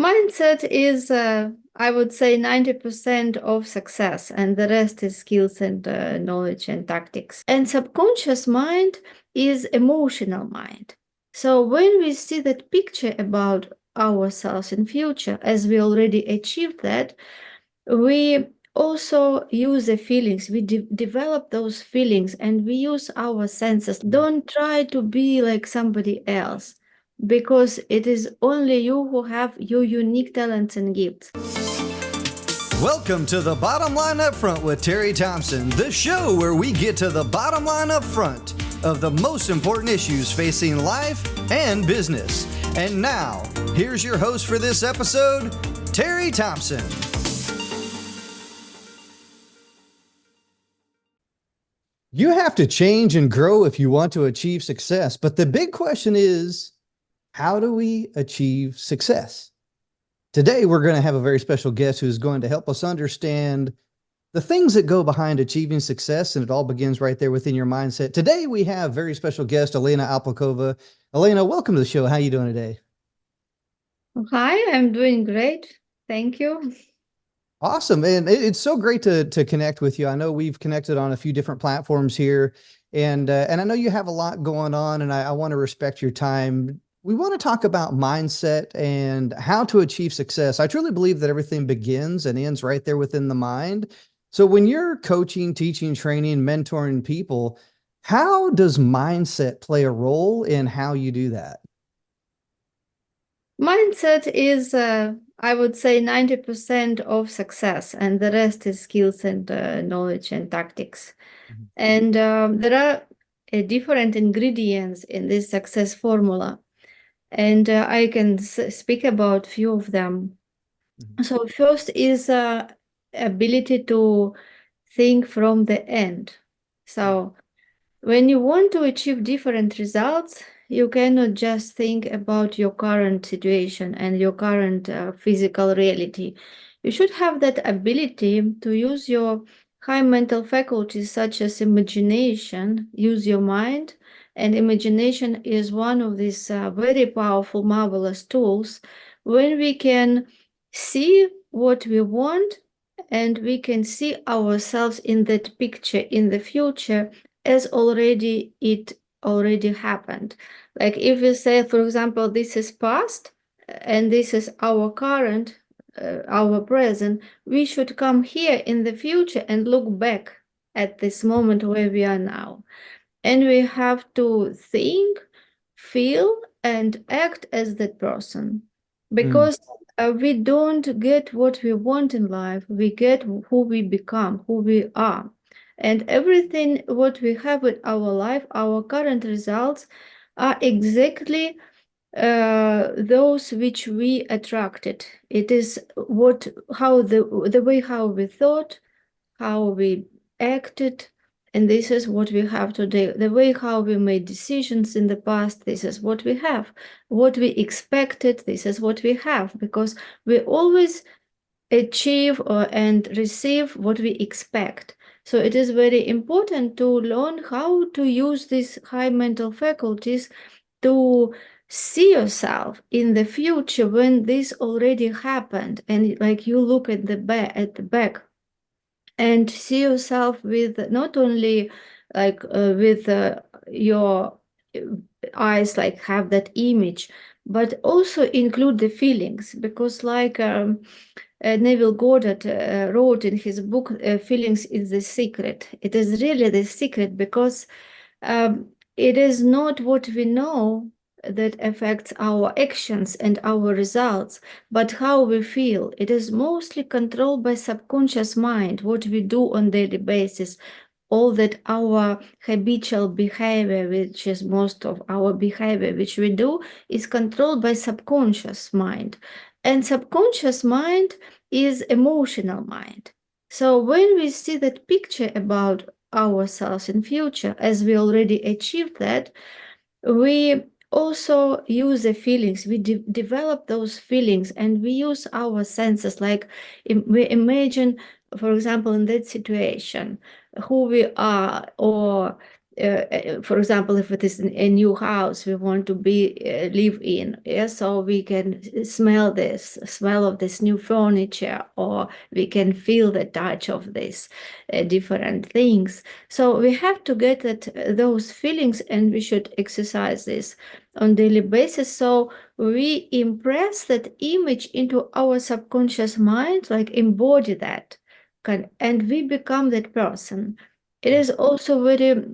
Mindset is, I would say, 90% of success, and the rest is skills and knowledge and tactics. And subconscious mind is emotional mind. So when we see that picture about ourselves in future, as we already achieved that, we also use the feelings. We develop those feelings and we use our senses. Don't try to be like somebody else, because it is only you who have your unique talents and gifts. Welcome to the Bottom Line Up Front with Terry Thompson, the show where we get to the bottom line up front of the most important issues facing life and business. And now, here's your host for this episode, Terry Thompson. You have to change and grow if you want to achieve success. But the big question is, how do we achieve success? Today, we're going to have a very special guest who's going to help us understand the things that go behind achieving success, and it all begins right there within your mindset. Today, we have very special guest, Elena Apalkova. Elena, welcome to the show. How are you doing today? Hi, I'm doing great. Thank you. Awesome. And it's so great to connect with you. I know we've connected on a few different platforms here, and I know you have a lot going on, and I want to respect your time. We want to talk about mindset and how to achieve success. I truly believe that everything begins and ends right there within the mind. So when you're coaching, teaching, training, mentoring people, how does mindset play a role in how you do that? Mindset is, I would say, 90% of success, and the rest is skills and knowledge and tactics. And there are different ingredients in this success formula. And I can speak about few of them. So first is ability to think from the end. So when you want to achieve different results, you cannot just think about your current situation and your current physical reality. You should have that ability to use your high mental faculties, such as imagination, use your mind. And imagination is one of these very powerful, marvelous tools when we can see what we want and we can see ourselves in that picture in the future as it already happened. Like if we say, for example, this is past and this is our current, our present, we should come here in the future and look back at this moment where we are now. And we have to think, feel, and act as that person. Because we don't get what we want in life, we get who we become, who we are. And everything what we have in our life, our current results, are exactly those which we attracted. It is how the way how we thought, how we acted, and this is what we have today. The way how we made decisions in the past, this is what we have. What we expected, this is what we have, because we always achieve and receive what we expect. So it is very important to learn how to use these high mental faculties to see yourself in the future when this already happened, and like you look at the back and see yourself with not only like with your eyes, like have that image, but also include the feelings, because like Neville Goddard wrote in his book, Feelings is the Secret. It is really the secret, because it is not what we know that affects our actions and our results, but how we feel. It is mostly controlled by subconscious mind, what we do on daily basis, all that our habitual behavior, which is most of our behavior which we do, is controlled by subconscious mind. And subconscious mind is emotional mind. So when we see that picture about ourselves in future, as we already achieved that, we also use the feelings. We develop those feelings and we use our senses. Like we imagine, for example, in that situation, who we are, or for example, if it is a new house we want to live in, yeah, so we can smell of this new furniture, or we can feel the touch of this different things. So we have to get those feelings, and we should exercise this on daily basis. So we impress that image into our subconscious mind, like embody that, and we become that person. It is also very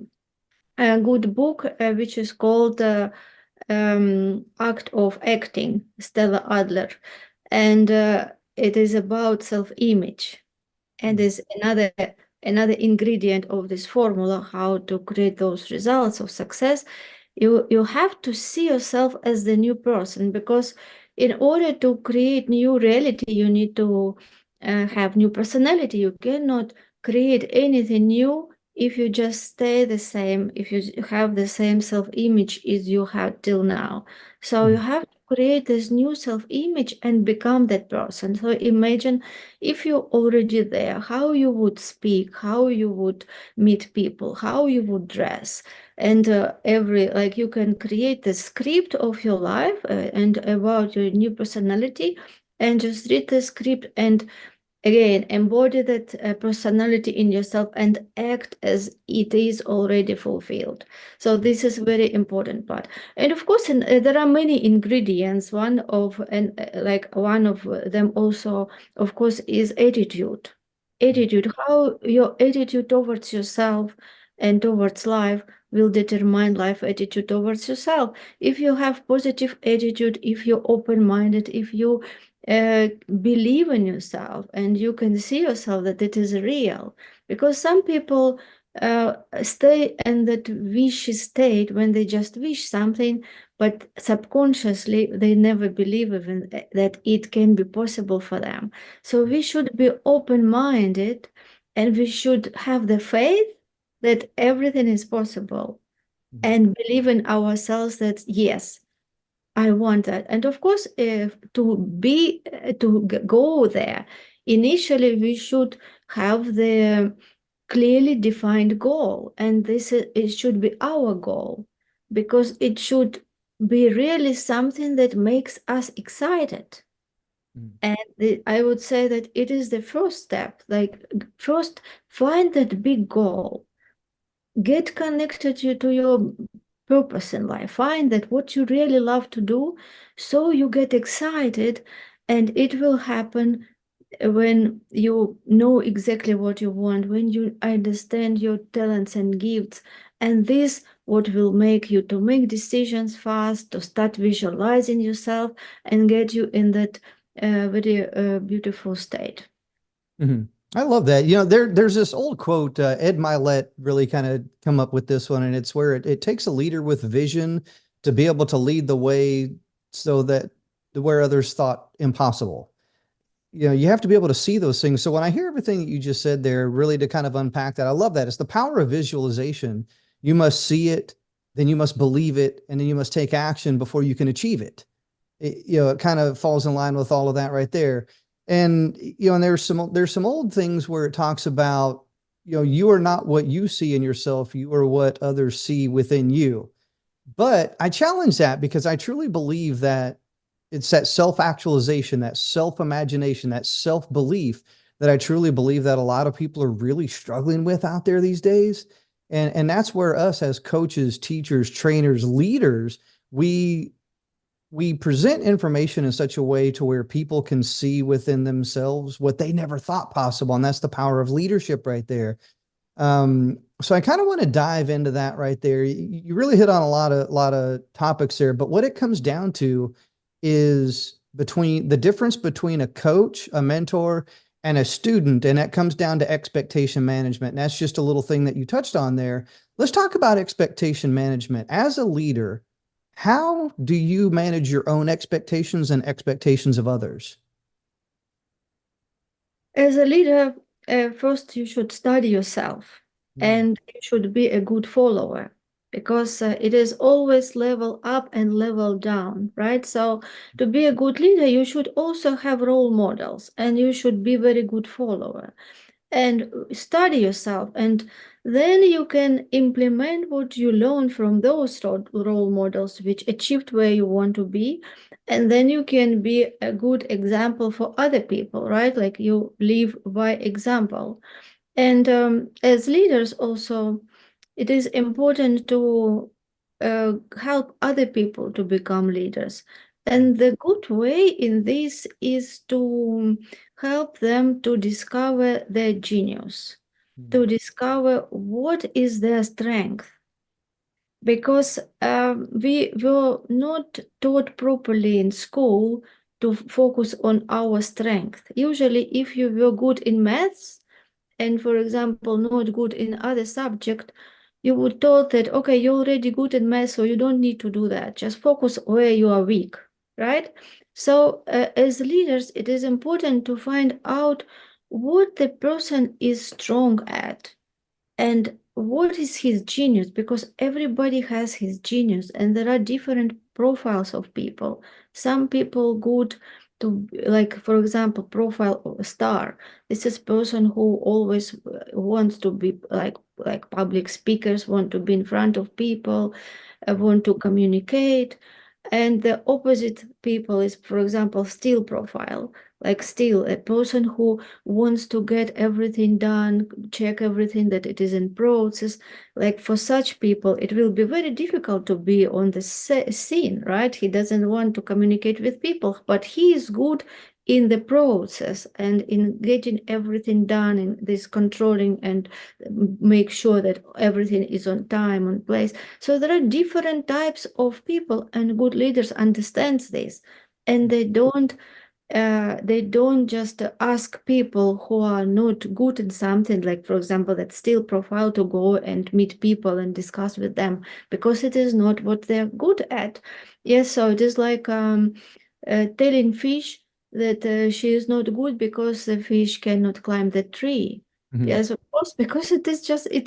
a good book, which is called Act of Acting, Stella Adler, and it is about self-image, and is another ingredient of this formula, how to create those results of success. You have to see yourself as the new person, because in order to create new reality, you need to have new personality. You cannot create anything new if you just stay the same, if you have the same self-image as you had till now. So you have to create this new self-image and become that person. So imagine if you're already there, how you would speak, how you would meet people, how you would dress. And like you can create the script of your life and about your new personality, and just read the script and again embody that personality in yourself and act as it is already fulfilled. So this is very important part. And of course there are many ingredients. One of them also, of course, is attitude. How your attitude towards yourself and towards life will determine life attitude towards yourself. If you have positive attitude, if you're open-minded, if you believe in yourself and you can see yourself that it is real, because some people stay in that wish state when they just wish something, but subconsciously they never believe even that it can be possible for them. So we should be open-minded, and we should have the faith that everything is possible, and believe in ourselves that yes, I want that. And of course, if to go there, initially we should have the clearly defined goal, and it should be our goal, because it should be really something that makes us excited. And I would say that it is the first step. Like, first, find that big goal, get connected to your purpose in life, find that what you really love to do, so you get excited, and it will happen when you know exactly what you want, when you understand your talents and gifts. And this what will make you to make decisions fast, to start visualizing yourself and get you in that very beautiful state. I love that. There's this old quote, Ed Milet really kind of come up with this one, and it's where it takes a leader with vision to be able to lead the way so that where others thought impossible. You have to be able to see those things. So when I hear everything that you just said there, really to kind of unpack that, I love that. It's the power of visualization. You must see it, then you must believe it, and then you must take action before you can achieve it. It kind of falls in line with all of that right there. And and there's some old things where it talks about, you are not what you see in yourself, you are what others see within you. But I challenge that, because I truly believe that it's that self-actualization, that self-imagination, that self-belief that I truly believe that a lot of people are really struggling with out there these days. And that's where us as coaches, teachers, trainers, leaders, we present information in such a way to where people can see within themselves what they never thought possible. And that's the power of leadership right there. So I kind of want to dive into that right there. You really hit on a lot of topics there, but what it comes down to is between the difference between a coach, a mentor, and a student. And that comes down to expectation management. And that's just a little thing that you touched on there. Let's talk about expectation management. As a leader, how do you manage your own expectations and expectations of others? As a leader, first you should study yourself, and you should be a good follower, because it is always level up and level down, right? So to be a good leader, you should also have role models, and you should be very good follower. and study yourself, and then you can implement what you learn from those role models which achieved where you want to be, and then you can be a good example for other people, right? Like you live by example. And as leaders also, it is important to help other people to become leaders. And the good way in this is to help them to discover their genius, to discover what is their strength. Because we were not taught properly in school to focus on our strength. Usually, if you were good in maths, and for example not good in other subject, you were told that okay, you're already good in math, so you don't need to do that, just focus where you are weak, right? So as leaders, it is important to find out what the person is strong at and what is his genius, because everybody has his genius and there are different profiles of people. Some people good to, like for example, profile of a star. This is person who always wants to be like public speakers, want to be in front of people, want to communicate. And the opposite people is, for example, still profile, like still a person who wants to get everything done, check everything that it is in process. Like for such people, it will be very difficult to be on the scene, right? He doesn't want to communicate with people, but he is good in the process and in getting everything done in this controlling and make sure that everything is on time, on place. So there are different types of people, and good leaders understand this, and they don't just ask people who are not good in something, like for example that still profile, to go and meet people and discuss with them, because it is not what they're good at. Yes, so it is like telling fish that she is not good because the fish cannot climb the tree. Mhm. Yes, of course, because it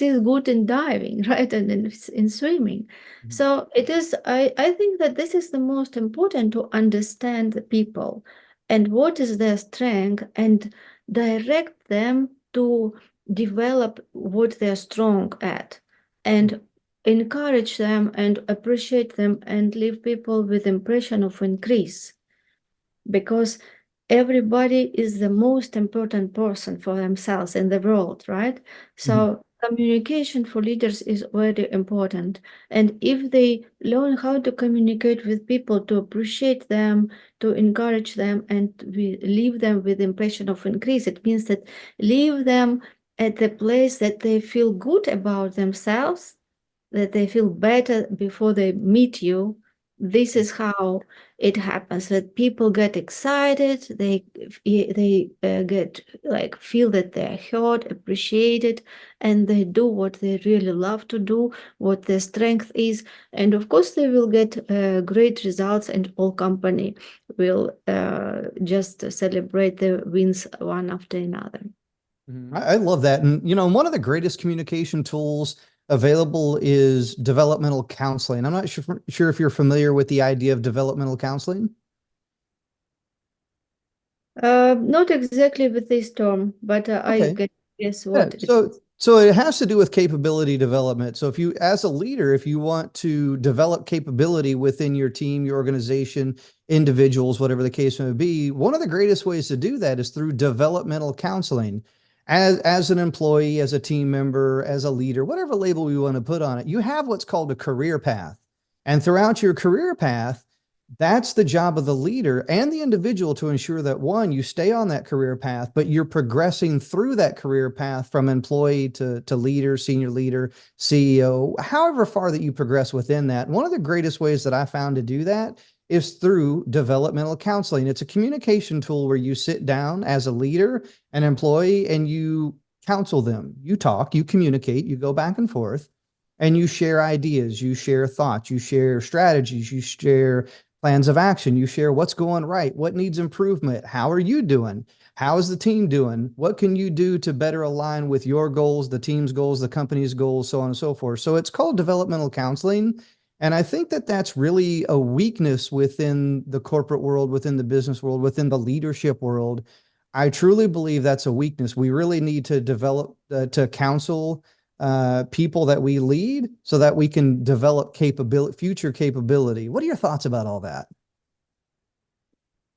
is good in diving, right, and in swimming. Mhm. So it is, I think that this is the most important, to understand the people and what is their strength and direct them to develop what they're strong at, and encourage them and appreciate them and leave people with impression of increase, because everybody is the most important person for themselves in the world, right? Mhm. So communication for leaders is very important. And if they learn how to communicate with people, to appreciate them, to encourage them, and we leave them with impression of increase, it means that leave them at the place that they feel good about themselves, that they feel better before they meet you. This is how it happens, that people get excited, they get like feel that they're heard, appreciated, and they do what they really love to do, what their strength is, and of course they will get great results, and all company will just celebrate the wins one after another. Mhm. I love that. And, one of the greatest communication tools available is developmental counseling. I'm not sure if you're familiar with the idea of developmental counseling. Not exactly with this term, but I Okay. get guess Yeah. what it So it has to do with capability development. So if you, as a leader, if you want to develop capability within your team, your organization, individuals, whatever the case may be, one of the greatest ways to do that is through developmental counseling. As an employee, as a team member, as a leader, whatever label we want to put on it, you have what's called a career path. And throughout your career path, that's the job of the leader and the individual to ensure that one, you stay on that career path, but you're progressing through that career path from employee to leader, senior leader, CEO, however far that you progress within that. One of the greatest ways that I found to do that is through developmental counseling. It's a communication tool where you sit down as a leader, an employee, and you counsel them. You talk, you communicate, you go back and forth, and you share ideas, you share thoughts, you share strategies, you share plans of action. You share what's going right, what needs improvement, how are you doing, how is the team doing, what can you do to better align with your goals, the team's goals, the company's goals, so on and so forth. So it's called developmental counseling. And I think that that's really a weakness within the corporate world, within the business world, within the leadership world. I truly believe that's a weakness. We really need to develop to counsel people that we lead so that we can develop capability, future capability. What are your thoughts about all that?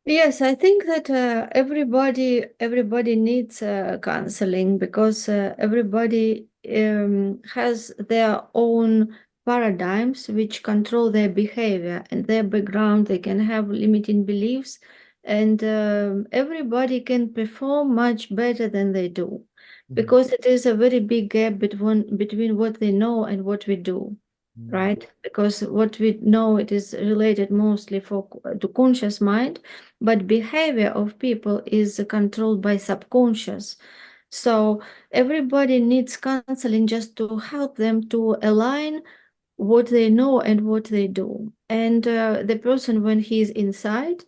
Yes, I think that everybody needs counseling because everybody has their own paradigms which control their behavior and their background. They can have limiting beliefs, and everybody can perform much better than they do Mhm. because it is a very big gap between what they know and what we do. Mhm. Right? Because what we know, it is related mostly to conscious mind, but behavior of people is controlled by subconscious. So everybody needs counseling just to help them to align what they know and what they do. And the person, when he is inside,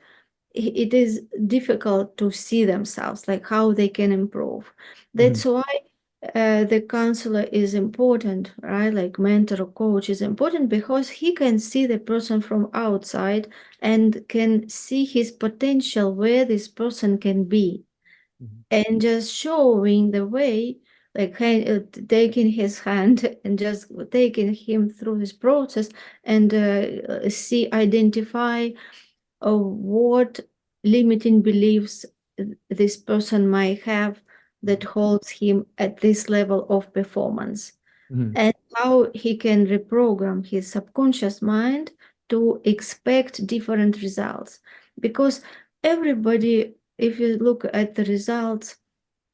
it is difficult to see themselves, like how they can improve. Mhm. That's why the counselor is important, right? Like mentor or coach is important because he can see the person from outside and can see his potential where this person can be, Mhm. and just showing the way, like taking his hand and just taking him through this process and identify what limiting beliefs this person might have that holds him at this level of performance, Mhm. and how he can reprogram his subconscious mind to expect different results. Because everybody, if you look at the results,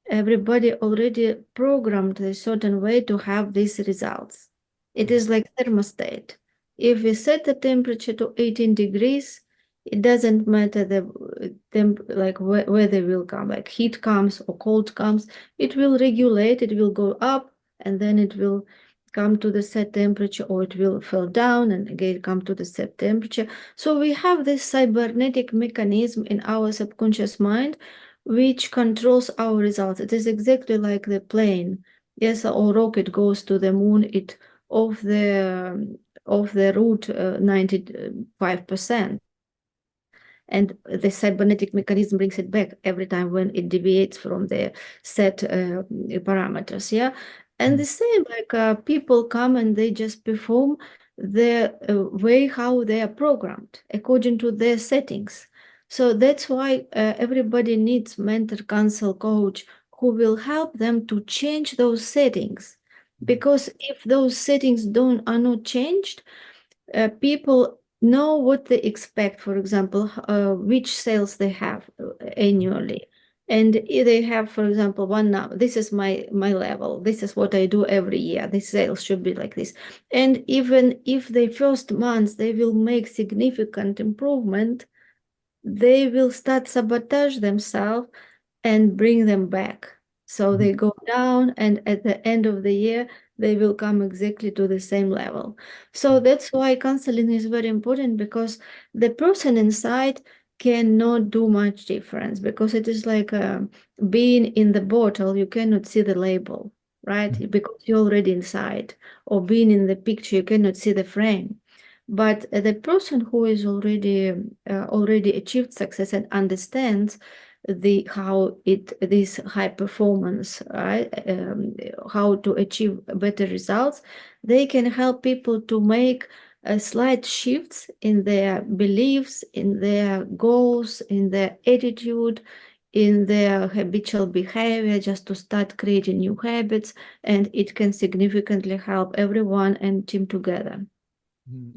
everybody already programmed a certain way to have these results. It is like thermostat. If we set the temperature to 18 degrees, it doesn't matter the like where they will come, like heat comes or cold comes, it will regulate, it will go up, and then it will come to the set temperature, or it will fall down and again come to the set temperature. So we have this cybernetic mechanism in our subconscious mind which controls our results. It is exactly like the plane. Yes, or rocket goes to the moon. It of the route 95%, and the cybernetic mechanism brings it back every time when it deviates from the set parameters. Yeah, and the same, like people come and they just perform the way how they are programmed according to their settings. So that's why everybody needs mentor, counsel, coach who will help them to change those settings, because if those settings don't are not changed, people know what they expect, for example, which sales they have annually. And if they have, for example, one now, this is my level, this is what I do every year, this sales should be like this. And even if the first months they will make significant improvement, they will start sabotage themselves and bring them back. So Mhm. they go down, and at the end of the year, they will come exactly to the same level. So that's why counseling is very important, because the person inside cannot do much difference, because it is like being in the bottle, you cannot see the label, right? Because you're already inside, or being in the picture, you cannot see the frame. But the person who is already achieved success and understands the how it this high performance, right, how to achieve better results, they can help people to make slight shifts in their beliefs, in their goals, in their attitude, in their habitual behavior, just to start creating new habits, and it can significantly help everyone and team together.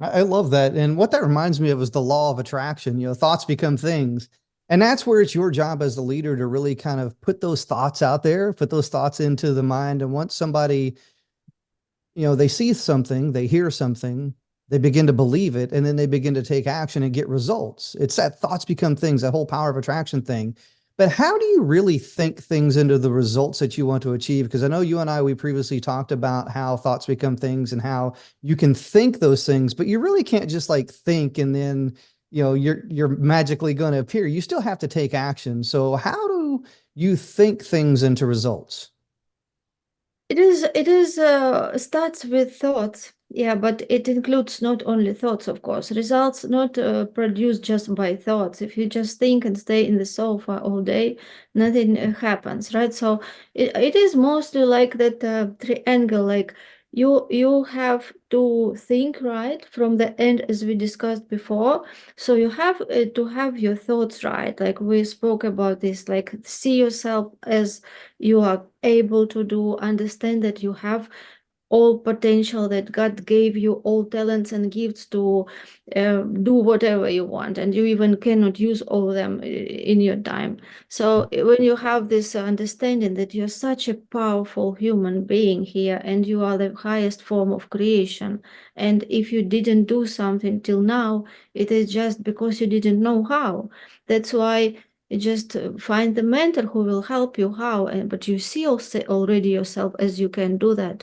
I love that. And what that reminds me of is the law of attraction. Thoughts become things. And that's where it's your job as the leader to really kind of put those thoughts out there, put those thoughts into the mind. And once somebody, they see something, they hear something, they begin to believe it, and then they begin to take action and get results. It's that thoughts become things, that whole power of attraction thing. But how do you really think things into the results that you want to achieve? Because I know you and we previously talked about how thoughts become things and how you can think those things, but you really can't just like think and then, you're magically going to appear. You still have to take action. So how do you think things into results? It is starts with thoughts. Yeah, but it includes not only thoughts, of course. Results not produced just by thoughts. If you just think and stay in the sofa all day, nothing happens, right? So it is mostly like that triangle. Like you have to think right from the end, as we discussed before. So you have to have your thoughts right. Like we spoke about this. Like see yourself as you are able to do. Understand that you have all potential, that God gave you all talents and gifts to do whatever you want, and you even cannot use all of them in your time. So when you have this understanding that you're such a powerful human being here and you are the highest form of creation, and if you didn't do something till now, it is just because you didn't know how. That's why you just find the mentor who will help you how, but you see also already yourself as you can do that.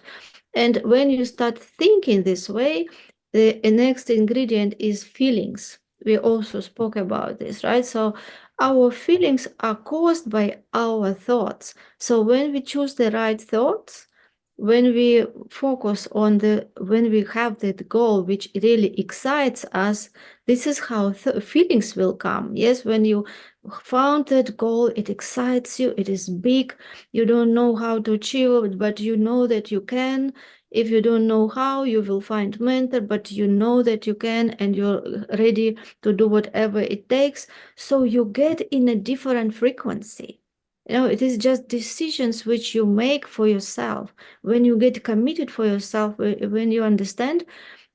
And when you start thinking this way, the next ingredient is feelings. We also spoke about this, right? So our feelings are caused by our thoughts. So when we choose the right thoughts, when we focus on when we have that goal which really excites us, this is how feelings will come. Yes, when you found that goal, it excites you, it is big, you don't know how to achieve it, but you know that you can. If you don't know how, you will find mentor, but you know that you can and you're ready to do whatever it takes. So you get in a different frequency. It is just decisions which you make for yourself. When you get committed for yourself, when you understand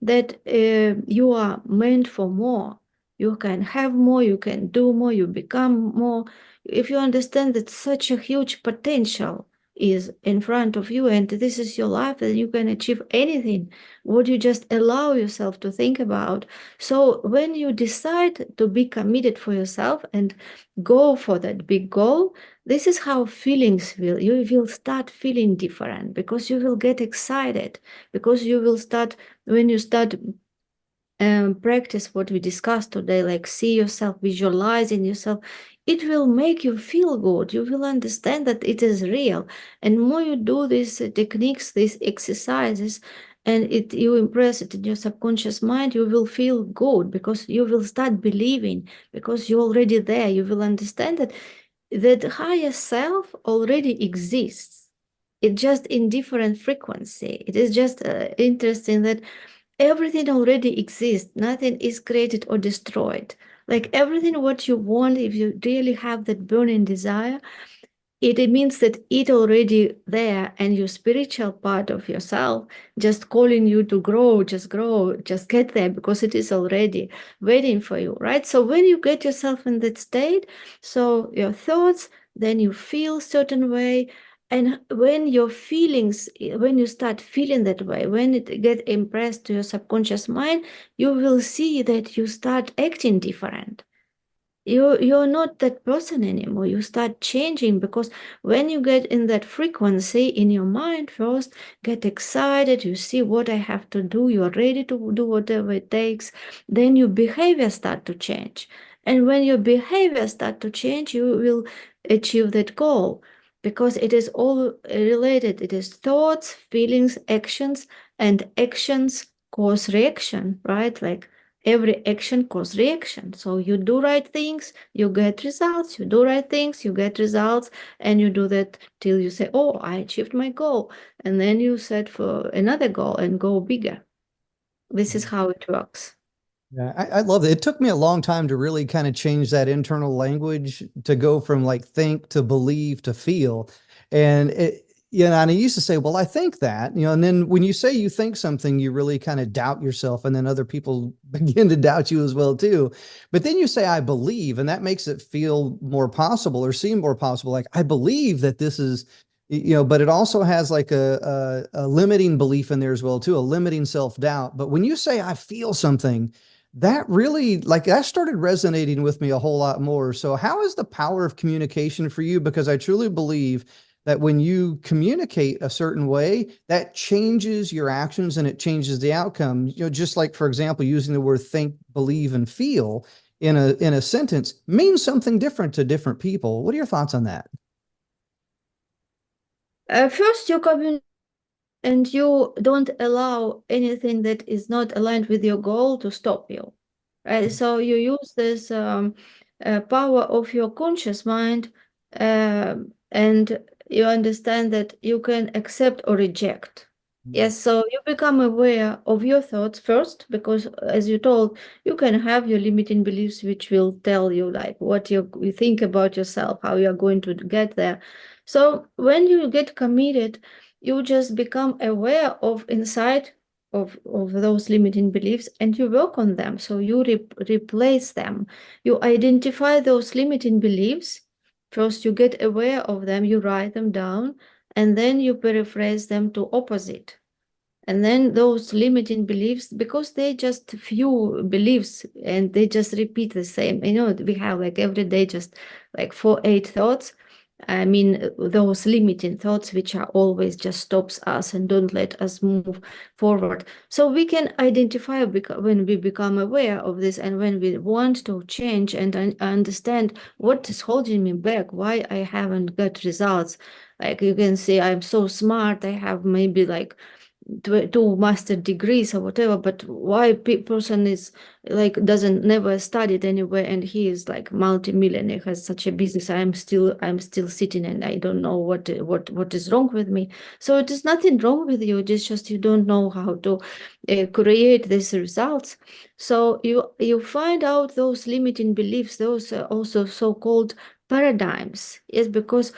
that you are meant for more, you can have more, you can do more, you become more. If you understand that such a huge potential is in front of you and this is your life, and you can achieve anything what you just allow yourself to think about. So when you decide to be committed for yourself and go for that big goal, this is how feelings will, you will start feeling different because you will get excited, because you will start, when you start practice what we discussed today, like see yourself, visualizing yourself, it will make you feel good. You will understand that it is real. And more you do these techniques, these exercises, and you impress it in your subconscious mind, you will feel good because you will start believing, because you're already there. You will understand that higher self already exists. It just in different frequency. It is just interesting that everything already exists. Nothing is created or destroyed. Like everything what you want, if you really have that burning desire, it means that it already there, and your spiritual part of yourself just calling you to grow, just get there, because it is already waiting for you, right? So when you get yourself in that state, so your thoughts, then you feel certain way, and when your feelings, when you start feeling that way, when it get impressed to your subconscious mind, you will see that you start acting different. You're not that person anymore. You start changing, because when you get in that frequency in your mind, first get excited, you see what I have to do, you're ready to do whatever it takes, then your behavior start to change. And when your behavior start to change, you will achieve that goal, because it is all related. It is thoughts, feelings, actions, and actions cause reaction, right? Like every action cause reaction. So you do right things, you get results. You do right things, you get results, and you do that till you say, "Oh, I achieved my goal," and then you set for another goal and go bigger. This is how it works. Yeah, I love it. It took me a long time to really kind of change that internal language to go from like think to believe to feel. And and I used to say, well, I think that, and then when you say you think something, you really kind of doubt yourself, and then other people begin to doubt you as well too. But then you say, I believe, and that makes it feel more possible or seem more possible. Like I believe that this is, but it also has like a limiting belief in there as well too, a limiting self-doubt. But when you say I feel something, that really, like, that started resonating with me a whole lot more. So how is the power of communication for you? Because I truly believe that when you communicate a certain way, that changes your actions and it changes the outcome. Just like, for example, using the word think, believe, and feel in a sentence means something different to different people. What are your thoughts on that? First, you communicate and you don't allow anything that is not aligned with your goal to stop you. Right? So you use this power of your conscious mind, and you understand that you can accept or reject. Yes, so you become aware of your thoughts first, because as you told, you can have your limiting beliefs, which will tell you like what you think about yourself, how you're going to get there. So when you get committed, you just become aware of inside of those limiting beliefs, and you work on them. So you replace them. You identify those limiting beliefs. First, you get aware of them, you write them down, and then you paraphrase them to opposite. And then those limiting beliefs, because they just few beliefs and they just repeat the same. We have like every day just like 8 thoughts. I mean, those limiting thoughts, which are always just stops us and don't let us move forward. So we can identify when we become aware of this, and when we want to change and understand what is holding me back, why I haven't got results. Like you can say, I'm so smart, I have maybe like 2 master degrees or whatever, but why person is like doesn't never studied anywhere and he is like multi-millionaire, has such a business. I'm still sitting and I don't know what is wrong with me. So it is nothing wrong with you. It is just you don't know how to create these results. So you find out those limiting beliefs, those also so-called paradigms. Yes, because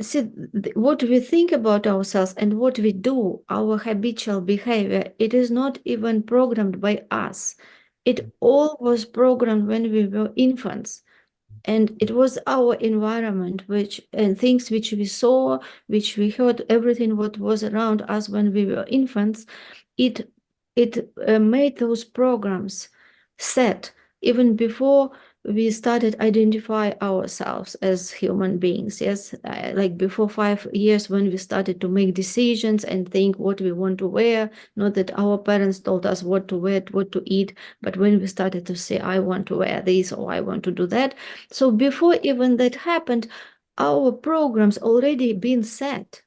see, what we think about ourselves and what we do, our habitual behavior, it is not even programmed by us. It all was programmed when we were infants. And it was our environment, and things which we saw, which we heard, everything what was around us when we were infants, it made those programs set even before we started identify ourselves as human beings. Yes, like before 5 years, when we started to make decisions and think what we want to wear, not that our parents told us what to wear, what to eat, but when we started to say, I want to wear this or I want to do that. So before even that happened, our programs already been set.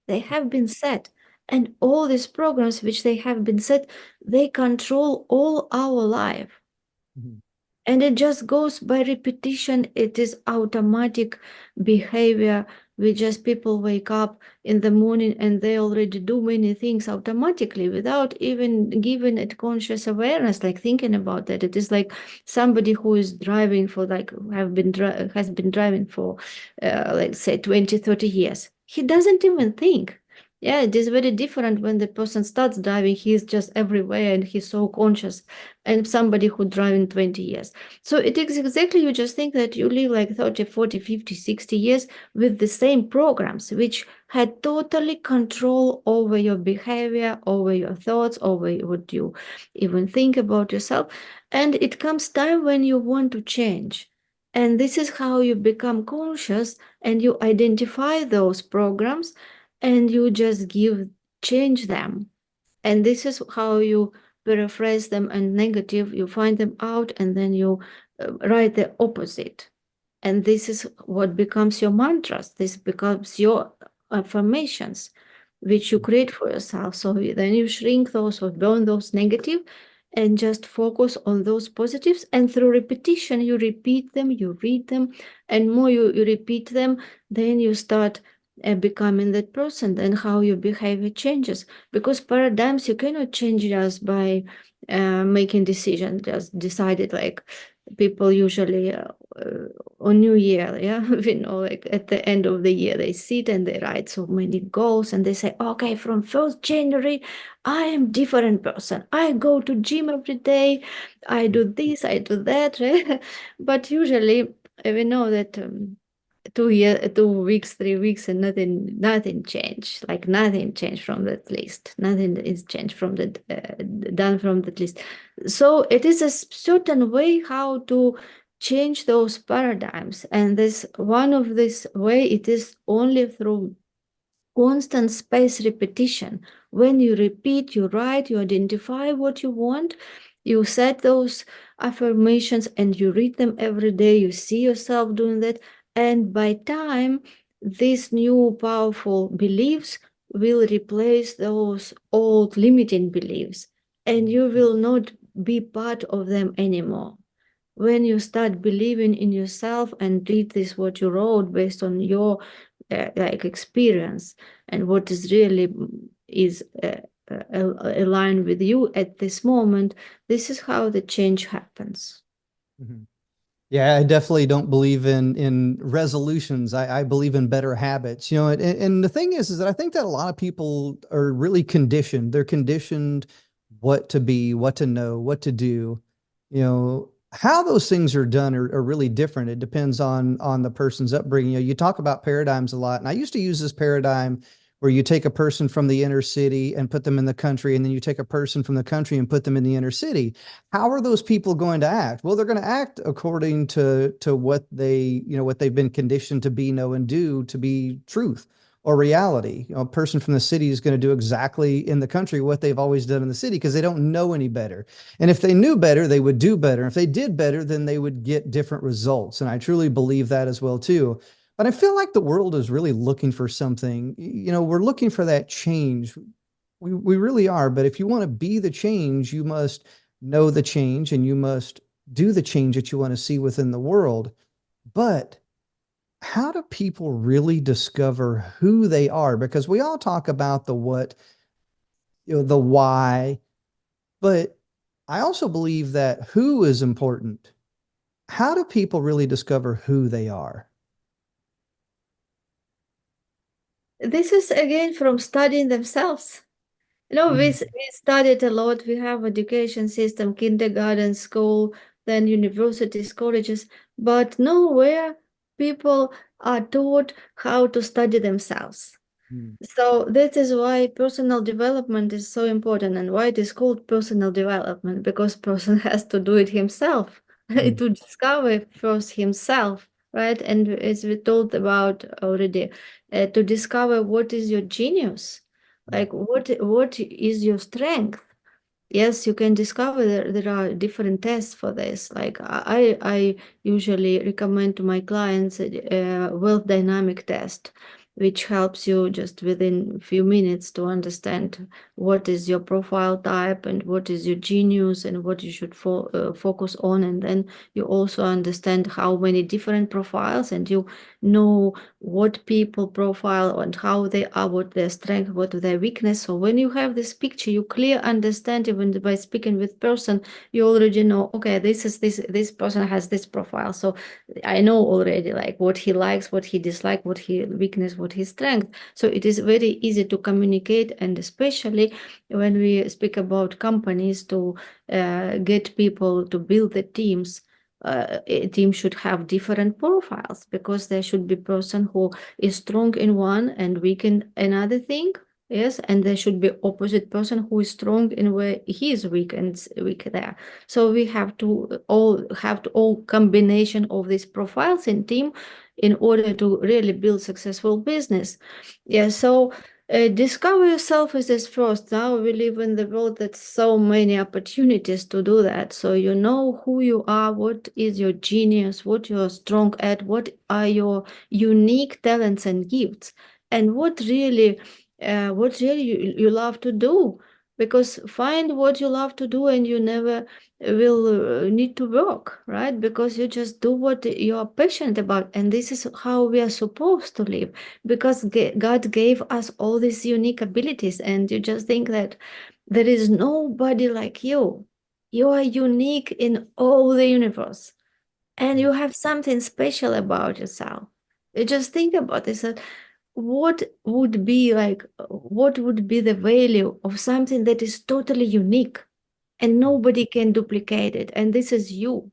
They have been set. And all these programs which they have been set, they control all our life. And it just goes by repetition. It is automatic behavior. We just people wake up in the morning and they already do many things automatically without even giving it conscious awareness, like thinking about that. It is like somebody who is driving for like has been driving for like say 20, 30 years. He doesn't even think. Yeah, it is very different when the person starts driving. He's just everywhere and he's so conscious, and somebody who driving 20 years. So it is exactly, you just think that you live like 30, 40, 50, 60 years with the same programs, which had totally control over your behavior, over your thoughts, over what you even think about yourself. And it comes time when you want to change. And this is how you become conscious and you identify those programs and you just change them. And this is how you paraphrase them, and negative, you find them out and then you write the opposite. And this is what becomes your mantras. This becomes your affirmations, which you create for yourself. So then you shrink those or burn those negative and just focus on those positives. And through repetition, you repeat them, you read them, and more you repeat them, then you start becoming that person. Then how your behavior changes. Because paradigms, you cannot change just by making decisions, just decided like people usually on New Year, yeah, like at the end of the year, they sit and they write so many goals and they say, okay, from 1st January, I am different person. I go to gym every day. I do this, I do that. Right? But usually we know that 2 weeks, 3 weeks, and nothing changed. Like nothing changed from that list. Nothing is changed from that done from that list. So it is a certain way how to change those paradigms, and this one of this way, it is only through constant space repetition. When you repeat, you write, you identify what you want, you set those affirmations and you read them every day, you see yourself doing that, and by time these new powerful beliefs will replace those old limiting beliefs, and you will not be part of them anymore. When you start believing in yourself and read this what you wrote based on your like experience and what is really is aligned with you at this moment, this is how the change happens. Mhm. Yeah, I definitely don't believe in resolutions. I believe in better habits. And the thing is that I think that a lot of people are really conditioned. They're conditioned what to be, what to know, what to do. How those things are done are really different. It depends on the person's upbringing. You talk about paradigms a lot, and I used to use this paradigm where you take a person from the inner city and put them in the country, and then you take a person from the country and put them in the inner city. How are those people going to act? Well, they're going to act according to what what they've been conditioned to be, know, and do to be truth or reality. A person from the city is going to do exactly in the country what they've always done in the city because they don't know any better. And if they knew better, they would do better. If they did better, then they would get different results. And I truly believe that as well too. But I feel like the world is really looking for something. We're looking for that change. We really are. But if you want to be the change, you must know the change and you must do the change that you want to see within the world. But how do people really discover who they are? Because we all talk about the what, the why, but I also believe that who is important. How do people really discover who they are? This is again from studying themselves. Mhm. We studied a lot. We have education system, kindergarten, school, then universities, colleges, but nowhere people are taught how to study themselves. Mhm. So that is why personal development is so important and why it is called personal development, because person has to do it himself to Mhm. discover first himself, right? And as we talked about already, to discover what is your genius, like what is your strength. Yes, you can discover there are different tests for this. Like I usually recommend to my clients a wealth dynamic test, which helps you just within a few minutes to understand what is your profile type and what is your genius and what you should focus on. And then you also understand how many different profiles, and you know what people profile and how they are, what their strength, what their weakness. So when you have this picture, you clear understand even by speaking with person, you already know, okay, this person has this profile. So I know already like what he likes, what he dislikes, what he weakness, what his strength. So it is very easy to communicate, and especially when we speak about companies to get people to build the teams. A team should have different profiles because there should be person who is strong in one and weak in another thing. Yes, and there should be opposite person who is strong in where he is weak and weak there. So we have to all combination of these profiles in team in order to really build successful business. Yeah, so discover yourself is this first. Now we live in the world that's so many opportunities to do that. So you know who you are, what is your genius, what you're strong at, what are your unique talents and gifts, and what really you love to do. Because find what you love to do, and you never will need to work, right? Because you just do what you are passionate about, and this is how we are supposed to live, because God gave us all these unique abilities, and you just think that there is nobody like you. You are unique in all the universe, and you have something special about yourself. You just think about this. What would be the value of something that is totally unique and nobody can duplicate it? And this is you.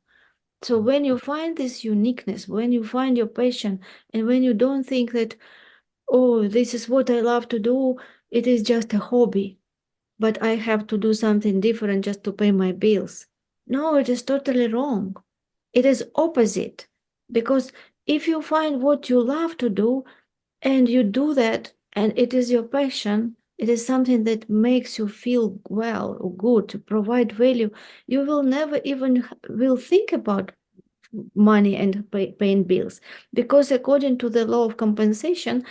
So when you find this uniqueness, when you find your passion, and when you don't think that, oh, this is what I love to do, it is just a hobby, but I have to do something different just to pay my bills. No, it is totally wrong. It is opposite. Because if you find what you love to do and you do that, and it is your passion, it is something that makes you feel well or good, to provide value, you will never even will think about money and paying bills, because according to the law of compensation,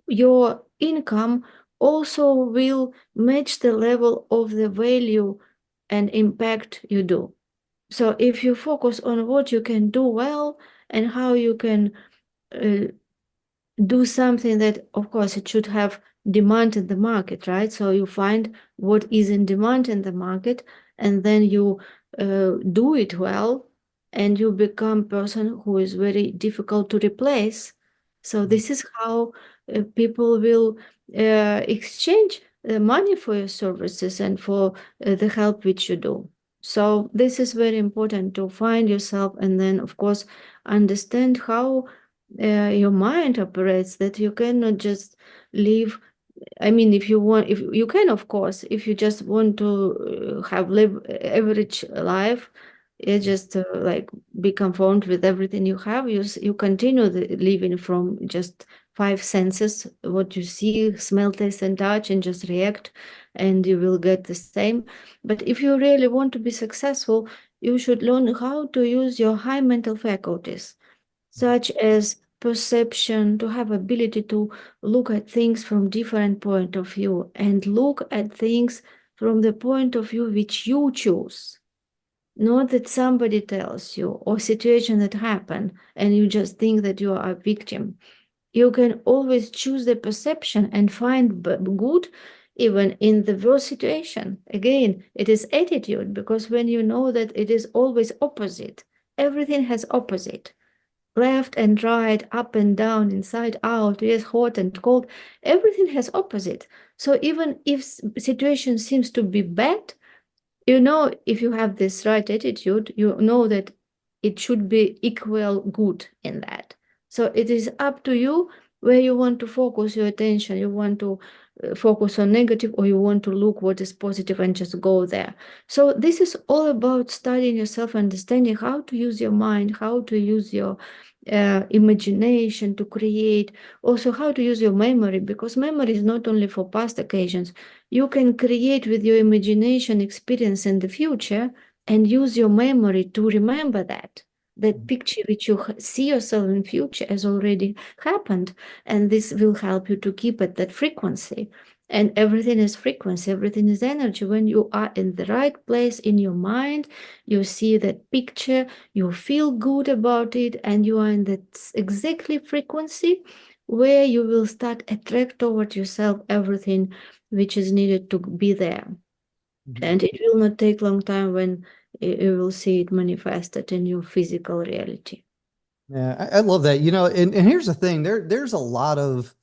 your income also will match the level of the value and impact you do. So if you focus on what you can do well and how you can uh, do something that, of course, it should have demand in the market, right? So you find what is in demand in the market, and then you do it well, and you become person who is very difficult to replace. So this is how people will exchange money for your services and for the help which you do. So this is very important to find yourself, and then, of course, understand how your mind operates, that you cannot just live. I mean, if you want, if you can, of course, if you just want to have live average life, you just like be conformed with everything you have. You continue living from just five senses, what you see, smell, taste, and touch, and just react, and you will get the same. But if you really want to be successful, you should learn how to use your high mental faculties, such as perception, to have ability to look at things from different point of view and look at things from the point of view which you choose, not that somebody tells you or situation that happened and you just think that you are a victim. You can always choose the perception and find good even in the worst situation. Again, it is attitude, because when you know that it is always opposite, everything has opposite, left and right, up and down, inside out, yes, hot and cold, everything has opposite. So even if situation seems to be bad, you know, if you have this right attitude, you know that it should be equal good in that. So it is up to you where you want to focus your attention. You want to focus on negative, or you want to look what is positive and just go there. So this is all about studying yourself, understanding how to use your mind, how to use your imagination to create, also how to use your memory, because memory is not only for past occasions. You can create with your imagination experience in the future and use your memory to remember that picture which you see yourself in future has already happened, and this will help you to keep at that frequency. And everything is frequency, everything is energy. When you are in the right place in your mind, you see that picture, you feel good about it, and you are in that exactly frequency where you will start attract toward yourself everything which is needed to be there. And it will not take long time when you will see it manifested in your physical reality. Yeah, I love that. And here's the thing, there's a lot of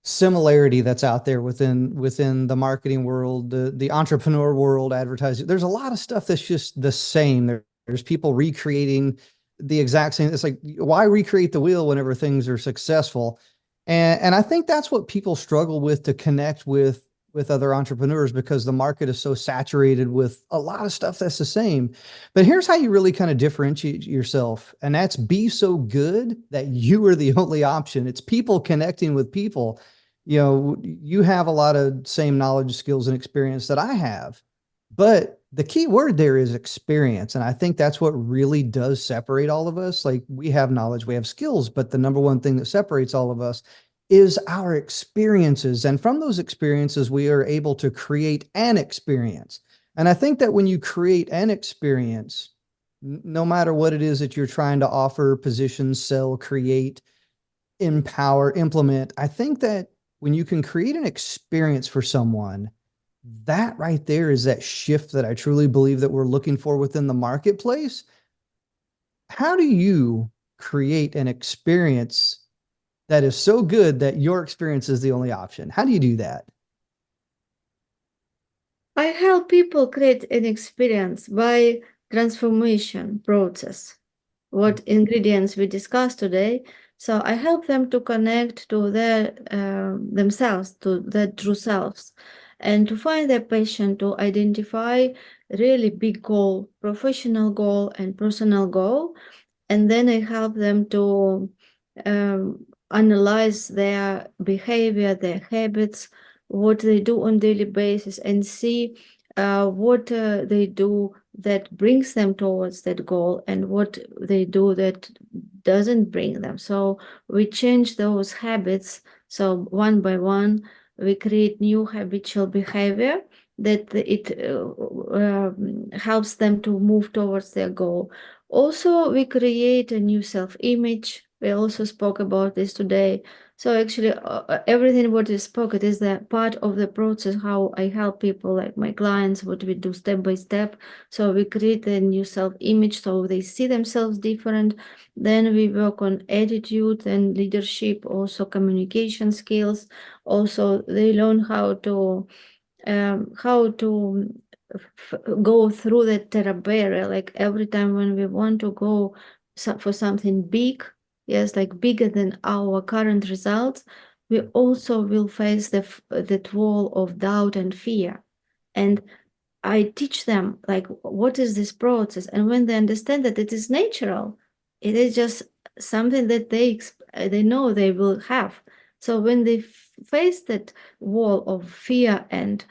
similarity that's out there within the marketing world, the entrepreneur world, advertising. There's a lot of stuff that's just the same. There's people recreating the exact same. It's like, why recreate the wheel whenever things are successful? And I think that's what people struggle with, to connect with other entrepreneurs, because the market is so saturated with a lot of stuff that's the same. But here's how you really kind of differentiate yourself, and that's be so good that you are the only option. It's people connecting with people. You have a lot of same knowledge, skills, and experience that I have, but the key word there is experience. And I think that's what really does separate all of us. Like, we have knowledge, we have skills, but the number one thing that separates all of us is our experiences. And from those experiences, we are able to create an experience. And I think that when you create an experience, no matter what it is that you're trying to offer, position, sell, create, empower, implement, I think that when you can create an experience for someone, that right there is that shift that I truly believe that we're looking for within the marketplace. How do you create an experience that is so good that your experience is the only option? How do you do that? I help people create an experience by transformation process. What ingredients we discussed today. So I help them to connect to their themselves, to their true selves, and to find their passion, to identify really big goal, professional goal and personal goal. And then I help them to analyze their behavior, their habits, what they do on daily basis, and see what they do that brings them towards that goal and what they do that doesn't bring them. So we change those habits. So one by one, we create new habitual behavior that it helps them to move towards their goal. Also, we create a new self-image. We also spoke about this today. So actually, everything what is spoken is the part of the process, how I help people, like my clients, what we do step by step. So we create a new self-image so they see themselves different. Then we work on attitude and leadership, also communication skills. Also, they learn how to go through the terror barrier. Like every time when we want to go for something big, yes, like bigger than our current results, we also will face that wall of doubt and fear. And I teach them like what is this process, and when they understand that it is natural, it is just something that they know they will have. So when they face that wall of fear and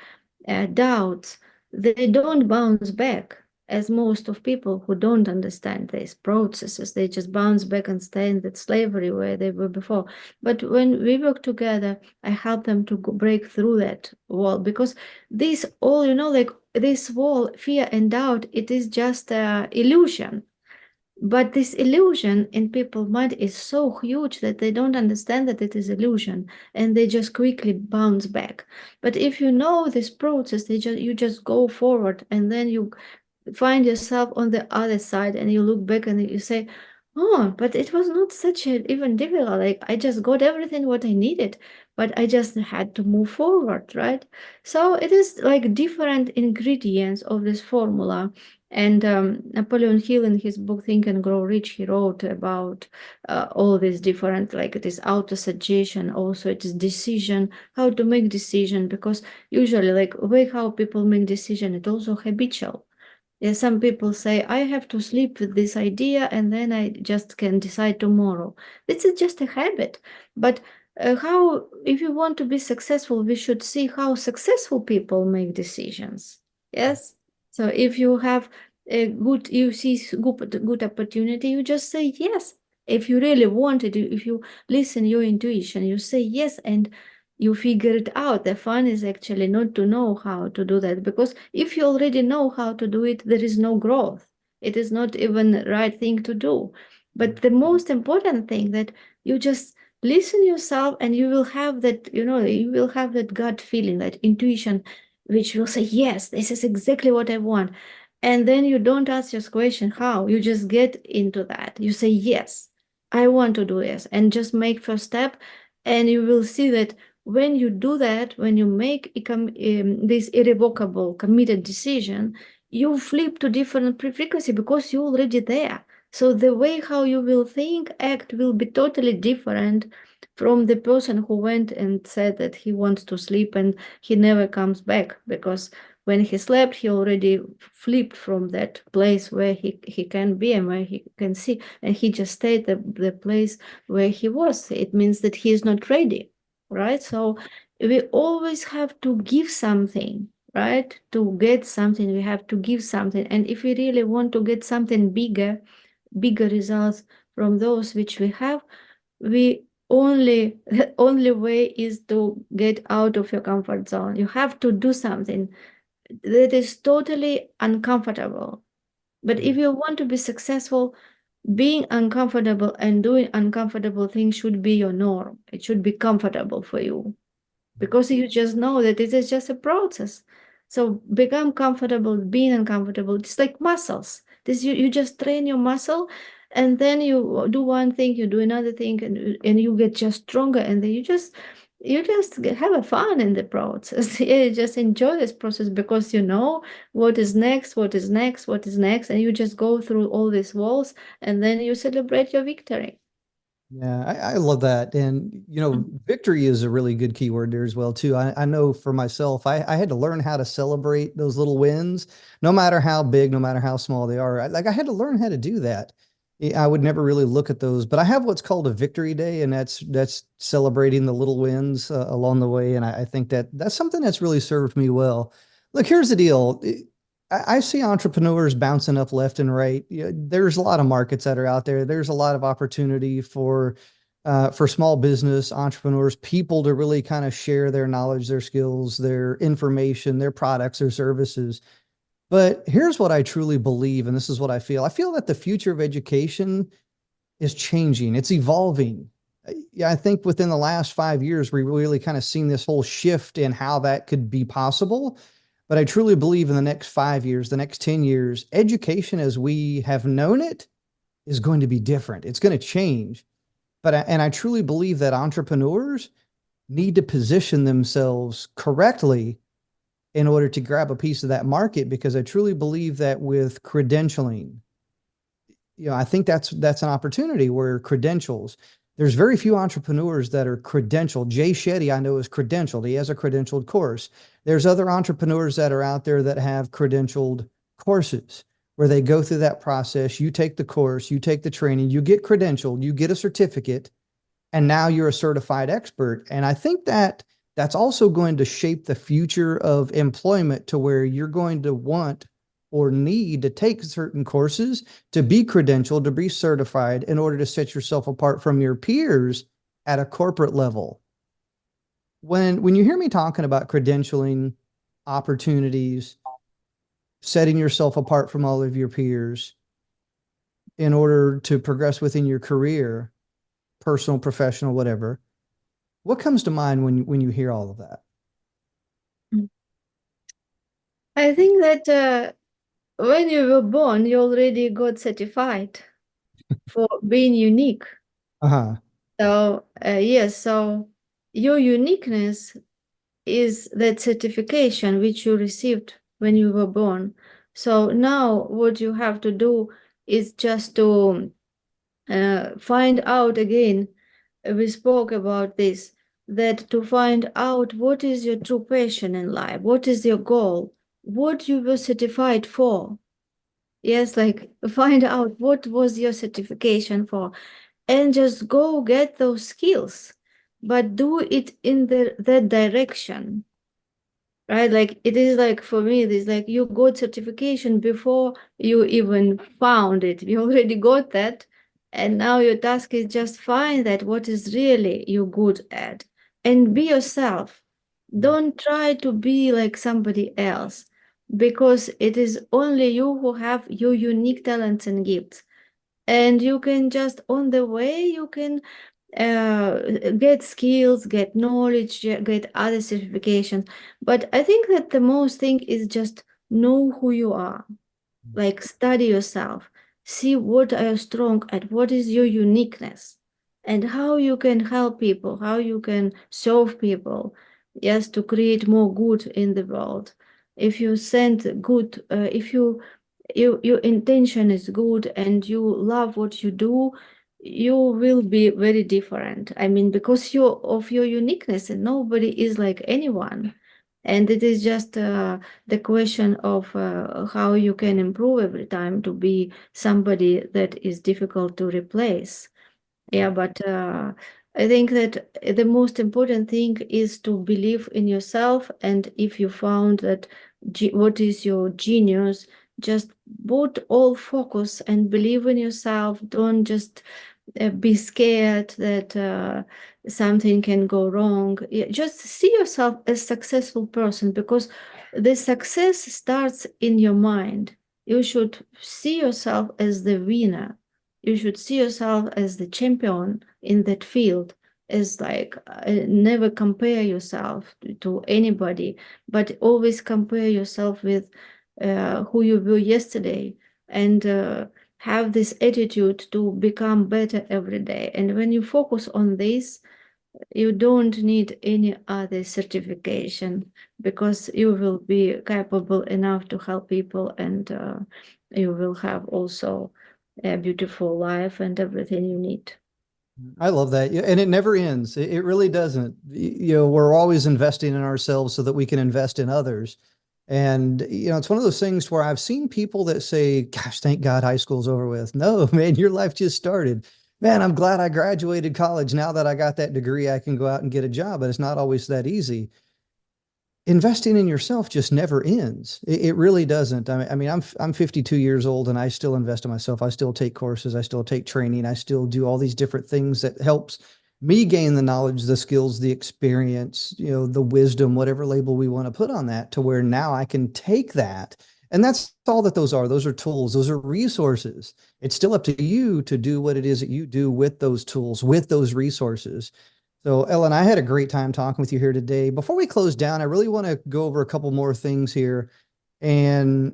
doubts, they don't bounce back. As most of people who don't understand these processes, they just bounce back and stay in that slavery where they were before. But when we work together, I help them to break through that wall, because this all, like this wall, fear and doubt, it is just a illusion. But this illusion in people's mind is so huge that they don't understand that it is illusion, and they just quickly bounce back. But if you know this process, you just go forward, and then you find yourself on the other side, and you look back and you say, oh, but it was not such a even difficult. Like I just got everything what I needed, but I just had to move forward, right? So it is like different ingredients of this formula. And Napoleon Hill, in his book Think and Grow Rich, he wrote about all these different, like it is auto-suggestion, also it is decision, how to make decision, because usually like way how people make decision, it also habitual. Yeah, some people say, I have to sleep with this idea and then I just can decide tomorrow. This is just a habit. But if you want to be successful, we should see how successful people make decisions. Yes. So if you have you see good opportunity, you just say yes. If you really want it, if you listen your intuition, you say yes, and you figure it out. The fun is actually not to know how to do that, because if you already know how to do it, there is no growth. It is not even the right thing to do. But the most important thing that you just listen yourself, and you will have that, you will have that gut feeling, that intuition, which will say, yes, this is exactly what I want. And then you don't ask your question how, you just get into that. You say, yes, I want to do this, and just make first step. And you will see that when you do that, when you make this irrevocable committed decision, you flip to different frequency because you're already there. So the way how you will think, act will be totally different from the person who went and said that he wants to sleep and he never comes back, because when he slept, he already flipped from that place where he can be and where he can see, and he just stayed the place where he was. It means that he is not ready, right? So we always have to give something, right? To get something, we have to give something. And if we really want to get something bigger results from those which we have, we only the only way is to get out of your comfort zone. You have to do something that is totally uncomfortable. But if you want to be successful, being uncomfortable and doing uncomfortable things should be your norm. It should be comfortable for you, because you just know that it is just a process. So become comfortable being uncomfortable. It's like muscles. You just train your muscle, and then you do one thing, you do another thing, and you get just stronger, and then you just have a fun in the process. Yeah, you just enjoy this process because you know what is next, what is next, what is next, and you just go through all these walls, and then you celebrate your victory. Yeah, I love that. And, victory is a really good keyword there as well, too. I know for myself, I had to learn how to celebrate those little wins, no matter how big, no matter how small they are. I had to learn how to do that. I would never really look at those, but I have what's called a victory day, and that's celebrating the little wins along the way. And I think that's something that's really served me well. Look, here's the deal. I see entrepreneurs bouncing up left and right. There's a lot of markets that are out there. There's a lot of opportunity for for small business entrepreneurs, people to really kind of share their knowledge, their skills, their information, their products, their services. But here's what I truly believe, and this is what I feel. I feel that the future of education is changing. It's evolving. Yeah, I think within the last 5 years, we really kind of seen this whole shift in how that could be possible. But I truly believe in the next 5 years, the next 10 years, education as we have known it is going to be different. It's going to change. And I truly believe that entrepreneurs need to position themselves correctly in order to grab a piece of that market, because I truly believe that with credentialing, I think that's an opportunity where credentials, there's very few entrepreneurs that are credentialed. Jay Shetty, I know, is credentialed. He has a credentialed course. There's other entrepreneurs that are out there that have credentialed courses where they go through that process. You take the course, you take the training, you get credentialed, you get a certificate, and now you're a certified expert. And I think that that's also going to shape the future of employment to where you're going to want or need to take certain courses to be credentialed, to be certified in order to set yourself apart from your peers at a corporate level. When you hear me talking about credentialing opportunities, setting yourself apart from all of your peers in order to progress within your career, personal, professional, whatever, what comes to mind when you hear all of that? I think that when you were born, you already got certified for being unique. Uh-huh. So, yes, so your uniqueness is that certification which you received when you were born. So now what you have to do is just to find out again. We spoke about this, that to find out what is your true passion in life, what is your goal, what you were certified for. Yes, like find out what was your certification for, and just go get those skills, but do it in that direction, right? Like it is like for me, it is like you got certification before you even found it. You already got that. And now your task is just find that what is really you good at and be yourself. Don't try to be like somebody else, because it is only you who have your unique talents and gifts. And you can just on the way, you can get skills, get knowledge, get other certifications. But I think that the most thing is just know who you are, like study yourself, see what are you strong at, what is your uniqueness, and how you can help people, how you can serve people, yes, to create more good in the world. If you send good, if your intention is good and you love what you do, you will be very different. I mean, because you of your uniqueness, and nobody is like anyone. And it is just the question of how you can improve every time to be somebody that is difficult to replace. Yeah, but I think that the most important thing is to believe in yourself. And if you found that what is your genius, just put all focus and believe in yourself. Don't just be scared that something can go wrong. Yeah, just see yourself as a successful person, because the success starts in your mind. You should see yourself as the winner. You should see yourself as the champion in that field, as like never compare yourself to anybody, but always compare yourself with who you were yesterday, and have this attitude to become better every day. And when you focus on this, you don't need any other certification, because you will be capable enough to help people, and you will have also a beautiful life and everything you need. I love that. Yeah, and it never ends. It really doesn't. We're always investing in ourselves so that we can invest in others. And, it's one of those things where I've seen people that say, gosh, thank God high school's over with. No, man, your life just started. Man, I'm glad I graduated college. Now that I got that degree, I can go out and get a job, but it's not always that easy. investing in yourself just never ends. It really doesn't. I mean, I'm 52 years old and I still invest in myself. I still take courses. I still take training. I still do all these different things that helps me gain the knowledge, the skills, the experience, the wisdom, whatever label we want to put on that, to where now I can take that. And that's all that those are. Those are tools. Those are resources. It's still up to you to do what it is that you do with those tools, with those resources. So, Ellen, I had a great time talking with you here today. Before we close down, I really want to go over a couple more things here. And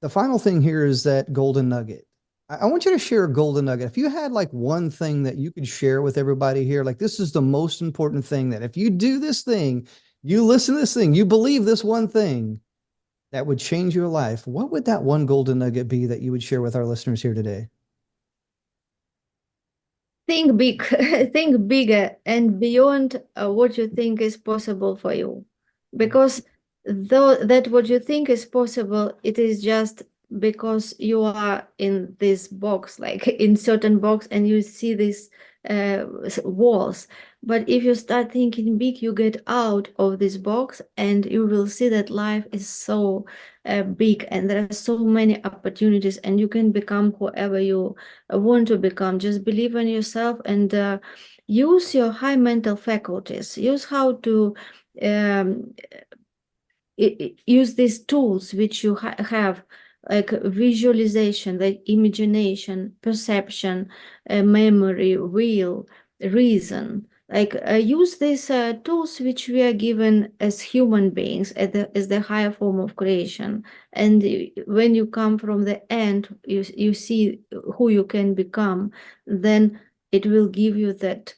the final thing here is that golden nugget. I want you to share a golden nugget. If you had like one thing that you could share with everybody here, like this is the most important thing, that if you do this thing, you listen to this thing, you believe this one thing that would change your life, what would that one golden nugget be that you would share with our listeners here today? Think big, think bigger and beyond what you think is possible for you. Because though that what you think is possible, it is just because you are in this box, like in certain box, and you see these walls. But if you start thinking big, you get out of this box and you will see that life is so big and there are so many opportunities, and you can become whoever you want to become. Just believe in yourself and use your high mental faculties. Use how to um, use these tools which you have, like visualization, like imagination, perception, memory, will, reason. Like use these tools which we are given as human beings, as the higher form of creation. And when you come from the end, you see who you can become, then it will give you that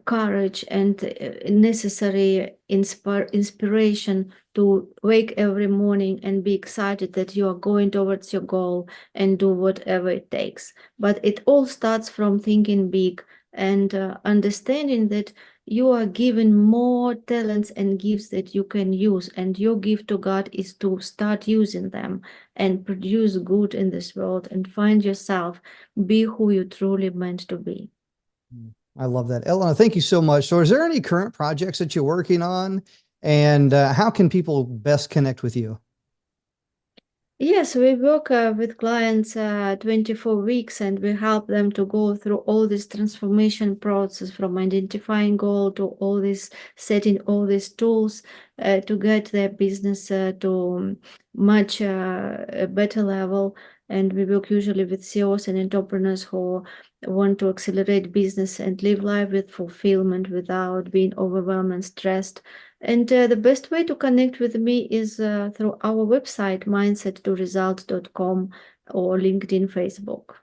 courage and necessary inspiration to wake every morning and be excited that you are going towards your goal and do whatever it takes. But it all starts from thinking big and understanding that you are given more talents and gifts that you can use, and your gift to God is to start using them and produce good in this world and find yourself, be who you truly meant to be. I love that. Elena, thank you so much. So is there any current projects that you're working on, and how can people best connect with you? Yes, we work with clients 24 weeks, and we help them to go through all this transformation process, from identifying goal to all this, setting all these tools to get their business to much a better level. And we work usually with CEOs and entrepreneurs who want to accelerate business and live life with fulfillment without being overwhelmed and stressed. And the best way to connect with me is through our website, mindset2results.com, or LinkedIn, Facebook.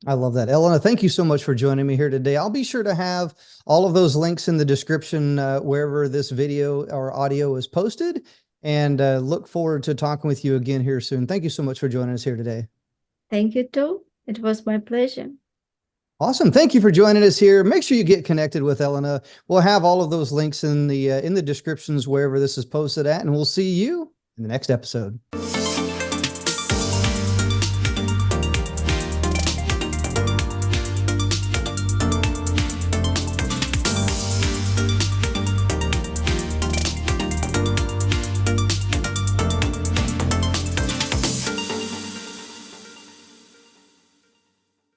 I love that. Elena, thank you so much for joining me here today. I'll be sure to have all of those links in the description wherever this video or audio is posted, and look forward to talking with you again here soon. Thank you so much for joining us here today. Thank you too. It was my pleasure. Awesome. Thank you for joining us here. Make sure you get connected with Elena. We'll have all of those links in the descriptions wherever this is posted at, and we'll see you in the next episode.